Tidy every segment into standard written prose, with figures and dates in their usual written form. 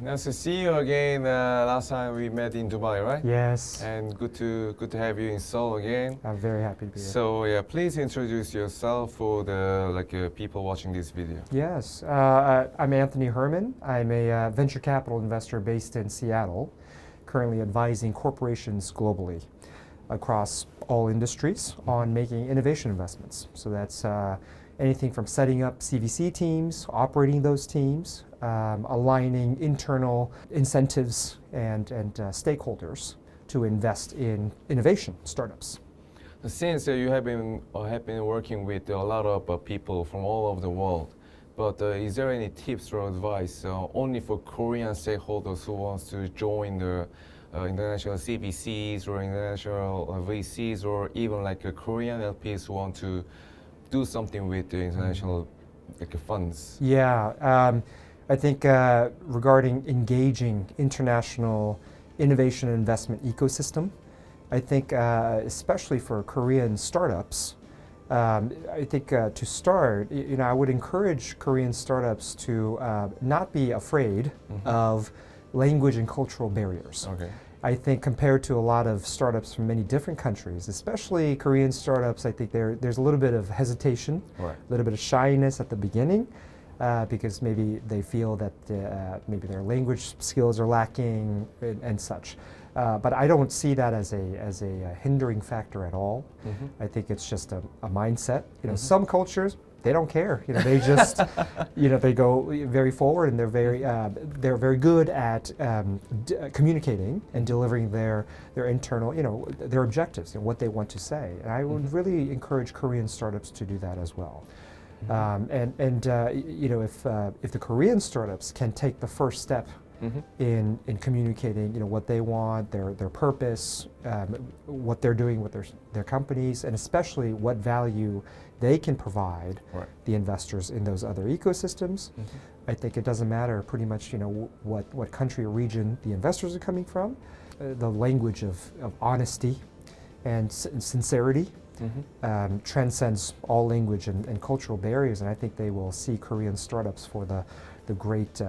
Nice to see you again. Last time we met in Dubai, right? Yes. And good to have you in Seoul again. I'm very happy to be here. So yeah, please introduce yourself for the people watching this video. Yes, I'm Anthony Herman. I'm a venture capital investor based in Seattle, currently advising corporations globally across all industries on making innovation investments. So that's anything from setting up CVC teams, operating those teams, aligning internal incentives and stakeholders to invest in innovation startups. Since you have been working with a lot of people from all over the world, but is there any tips or advice only for Korean stakeholders who wants to join the international CVCs or international VCs, or even like Korean LPs who want to do something with the international funds? Yeah, I think regarding engaging international innovation and investment ecosystem, I think especially for Korean startups, I think to start, I would encourage Korean startups to not be afraid of language and cultural barriers. Okay. I think compared to a lot of startups from many different countries, especially Korean startups, I think there's a little bit of hesitation, Right. a little bit of shyness at the beginning, because maybe they feel that maybe their language skills are lacking and such. But I don't see that as a hindering factor at all. I think it's just a mindset. Some cultures, they don't care. They just, they go very forward, and they're very good at communicating and delivering their internal, their objectives and what they want to say. And I would really encourage Korean startups to do that as well. If the Korean startups can take the first step in communicating, what they want, their purpose, what they're doing with their companies, and especially what value they can provide the investors in those other ecosystems. I think it doesn't matter pretty much, what country or region the investors are coming from. The language of honesty and sincerity transcends all language and cultural barriers, and I think they will see Korean startups for the great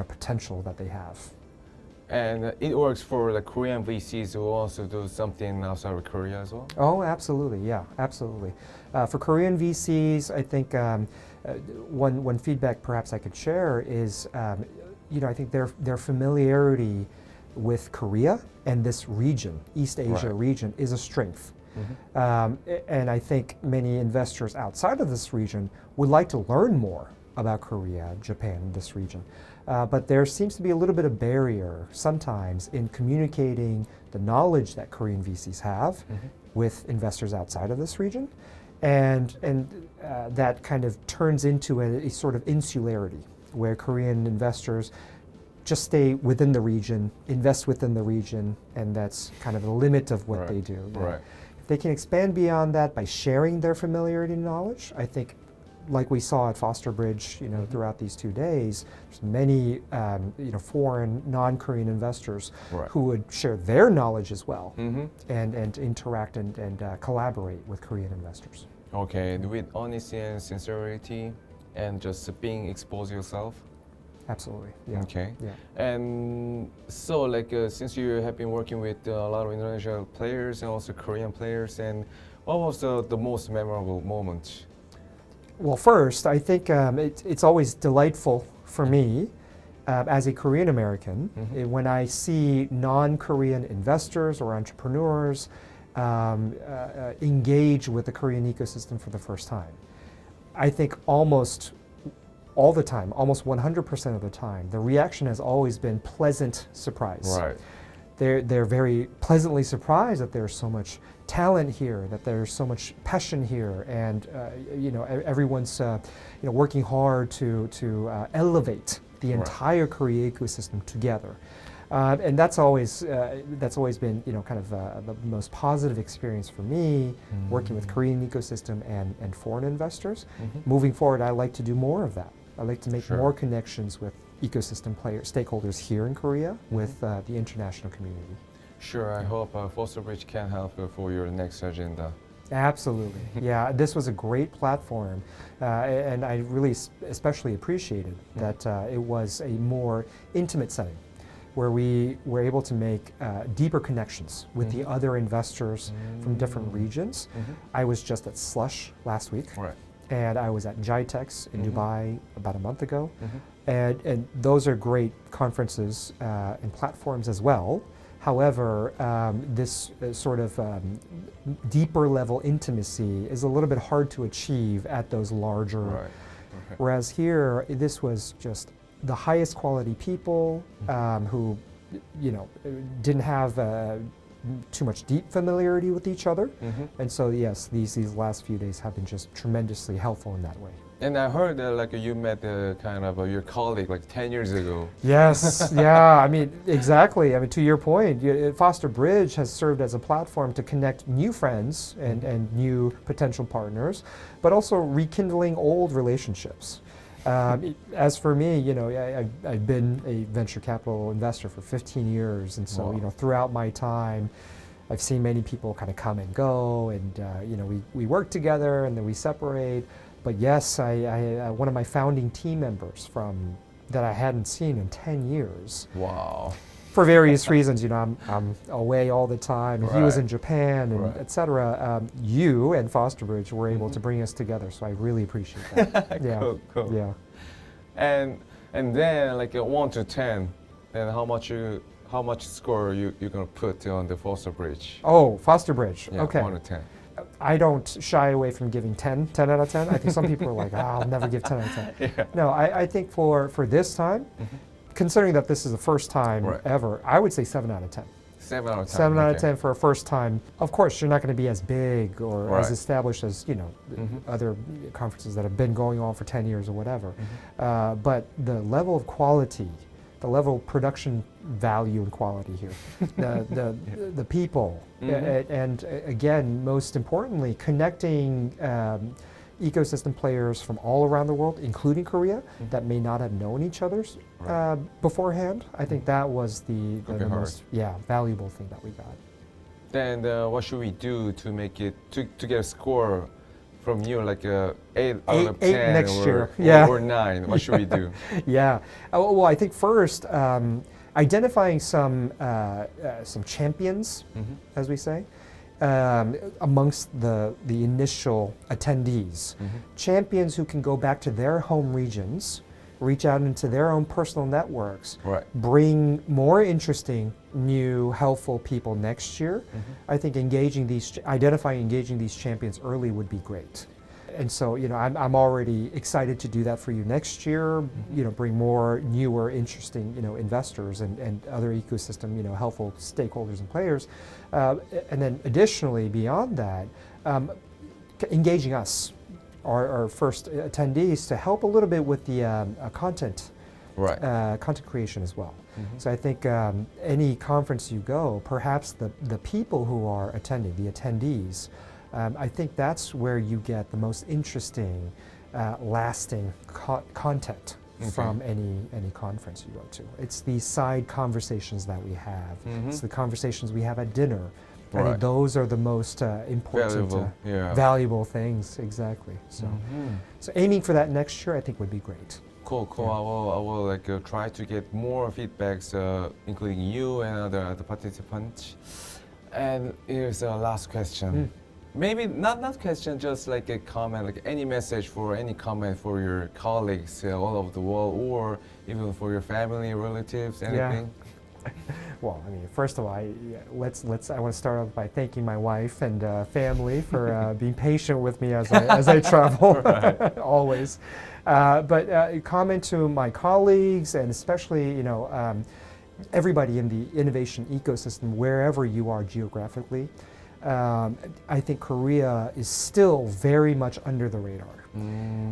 potential that they have. And it works for the Korean VCs who also do something outside of Korea as well? Oh, absolutely, yeah, absolutely. For Korean VCs, I think one feedback perhaps I could share is, I think their familiarity with Korea and this region, East Asia region, is a strength. And I think many investors outside of this region would like to learn more about Korea, Japan, this region. But there seems to be a little bit of barrier sometimes in communicating the knowledge that Korean VCs have with investors outside of this region. And that kind of turns into a sort of insularity, where Korean investors just stay within the region, invest within the region, and that's kind of the limit of what they do. Right. If they can expand beyond that by sharing their familiarity and knowledge, I think, like we saw at Fosterbridge, throughout these 2 days, there's many, foreign, non-Korean investors who would share their knowledge as well, and interact and collaborate with Korean investors. Okay, and with honesty and sincerity, and just being exposed yourself. Absolutely. Yeah. Okay. Yeah. And so, since you have been working with a lot of international players and also Korean players, and what was the most memorable moment? Well, first, I think it's always delightful for me as a Korean American when I see non-Korean investors or entrepreneurs engage with the Korean ecosystem for the first time. I think almost all the time, almost 100% of the time, the reaction has always been pleasant surprise. Right. They're very pleasantly surprised that there's so much talent here, that there's so much passion here, and everyone's working hard to elevate the entire Korea ecosystem together. And that's always been kind of the most positive experience for me, working with Korean ecosystem and foreign investors. Moving forward, I like to do more of that. I like to make more connections with ecosystem stakeholders here in Korea with the international community. Sure, I hope Fosterbridge can help for your next agenda. Absolutely. Yeah, this was a great platform, and I really especially appreciated that it was a more intimate setting where we were able to make deeper connections with the other investors from different regions. I was just at Slush last week, Right. and I was at Jitex in Dubai about a month ago. And those are great conferences and platforms as well. However, this sort of deeper level intimacy is a little bit hard to achieve at those larger. Right. Okay. Whereas here, this was just the highest quality people who, didn't have too much deep familiarity with each other. And so, yes, these last few days have been just tremendously helpful in that way. And I heard that like you met kind of your colleague like 10 years ago. Yes, yeah, I mean, exactly. I mean, to your point, Fosterbridge has served as a platform to connect new friends and new potential partners, but also rekindling old relationships. As for me, I've been a venture capital investor for 15 years, and so, Wow. Throughout my time, I've seen many people kind of come and go, and we work together and then we separate. But yes, I one of my founding team members that I hadn't seen in 10 years. Wow. For various reasons, I'm away all the time. He was Right. in Japan, and Right. et cetera. You and Fosterbridge were able to bring us together, so I really appreciate that. Yeah, Cool. yeah. And then like 1 to 10, then how much score you gonna put on the Fosterbridge? Oh, Fosterbridge. Yeah, Okay. 1 to 10. I don't shy away from giving 10 out of 10. I think some people are like, I'll never give 10 out of 10. Yeah. No, I think for this time, considering that this is the first time Right. ever, I would say 7 out of 10. 7 out of 10. 7 out of okay. 10 for a first time. Of course, you're not going to be as big or Right. as established as other conferences that have been going on for 10 years or whatever. But the level of quality, the level of production value and quality here, the people, and again, most importantly, connecting ecosystem players from all around the world, including Korea, that may not have known each other's beforehand. I think that was the Okay, hard. most valuable thing that we got. Then what should we do to make it to get a score from you, like 8 out of 10 Eight next or, year. or, Yeah. or 9? What should we do? Yeah. Well, I think first, identifying some champions, as we say, amongst the initial attendees. Champions who can go back to their home regions, reach out into their own personal networks, Right. bring more interesting, new, helpful people next year. I think identifying engaging these champions early would be great. And so, I'm already excited to do that for you next year. Bring more newer, interesting, investors and other ecosystem, helpful stakeholders and players. And then, additionally, beyond that, engaging us, our first attendees, to help a little bit with the content, Right. content creation as well. So I think any conference you go, perhaps the people who are attending, the attendees. I think that's where you get the most interesting, lasting content from any conference you go to. It's these side conversations that we have. It's the conversations we have at dinner. I Right. think those are the most important, valuable things. Exactly. So aiming for that next year, I think, would be great. Cool. Yeah. I will like try to get more feedbacks, including you and other participants. And here's the last question. Maybe not question, just like a comment, like any message for any comment for your colleagues all over the world, or even for your family, relatives, anything. Well, I mean, first of all, I want to start off by thanking my wife and family for being patient with me as I travel, always. But comment to my colleagues and especially, everybody in the innovation ecosystem, wherever you are geographically. I think Korea is still very much under the radar.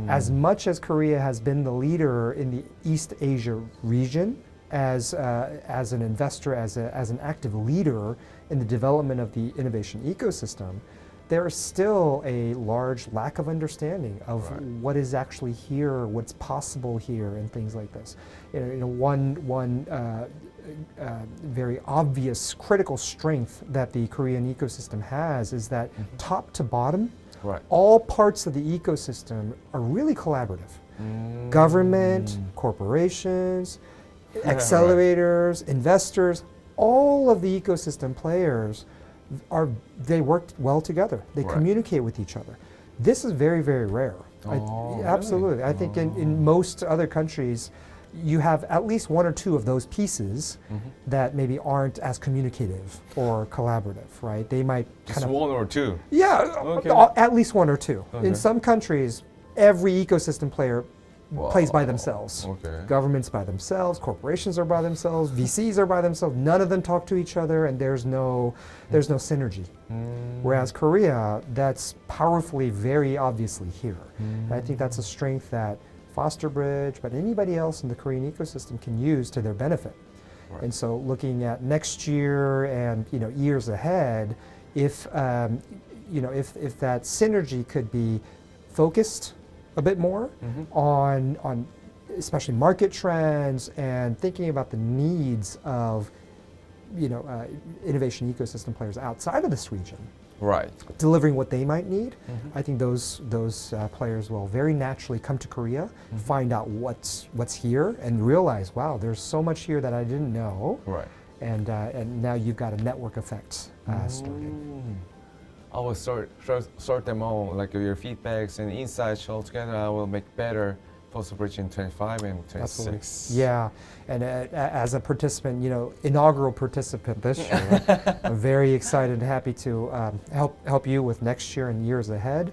As much as Korea has been the leader in the East Asia region, as an investor, as an active leader in the development of the innovation ecosystem, there is still a large lack of understanding of what is actually here, what's possible here, and things like this. One very obvious critical strength that the Korean ecosystem has is that top to bottom, Right. all parts of the ecosystem are really collaborative. Government, corporations, accelerators, investors, all of the ecosystem players they work well together. They Right. communicate with each other. This is very, very rare. Oh, Absolutely. really? I think in most other countries, you have at least one or two of those pieces that maybe aren't as communicative or collaborative, right? They might Just kind of one or two. yeah, Okay. at least one or two. Okay. In some countries, every ecosystem player plays by themselves. Okay. Governments by themselves, corporations are by themselves, VCs are by themselves. None of them talk to each other, and there's no synergy. Whereas Korea, that's powerfully, very obviously here. And I think that's a strength that Fosterbridge, but anybody else in the Korean ecosystem can use to their benefit. Right. And so, looking at next year and years ahead, if if that synergy could be focused a bit more on especially market trends and thinking about the needs of innovation ecosystem players outside of this region, Right. delivering what they might need, I think those players will very naturally come to Korea, find out what's here, and realize, wow, there's so much here that I didn't know, Right. and now you've got a network effect starting. I will sort them all, like your feedbacks and insights all together. I will make better Fosterbridge in 25 and 26. Yeah, and as a participant, inaugural participant this year, I'm very excited and happy to help you with next year and years ahead.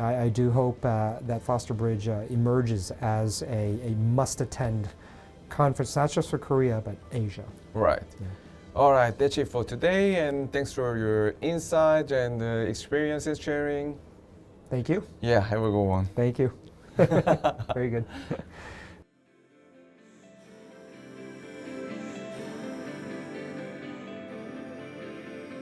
I do hope that Fosterbridge emerges as a must-attend conference, not just for Korea, but Asia. Right. Yeah. All right, that's it for today, and thanks for your insight and experiences sharing. Thank you. Yeah, have a good one. Thank you. Very good.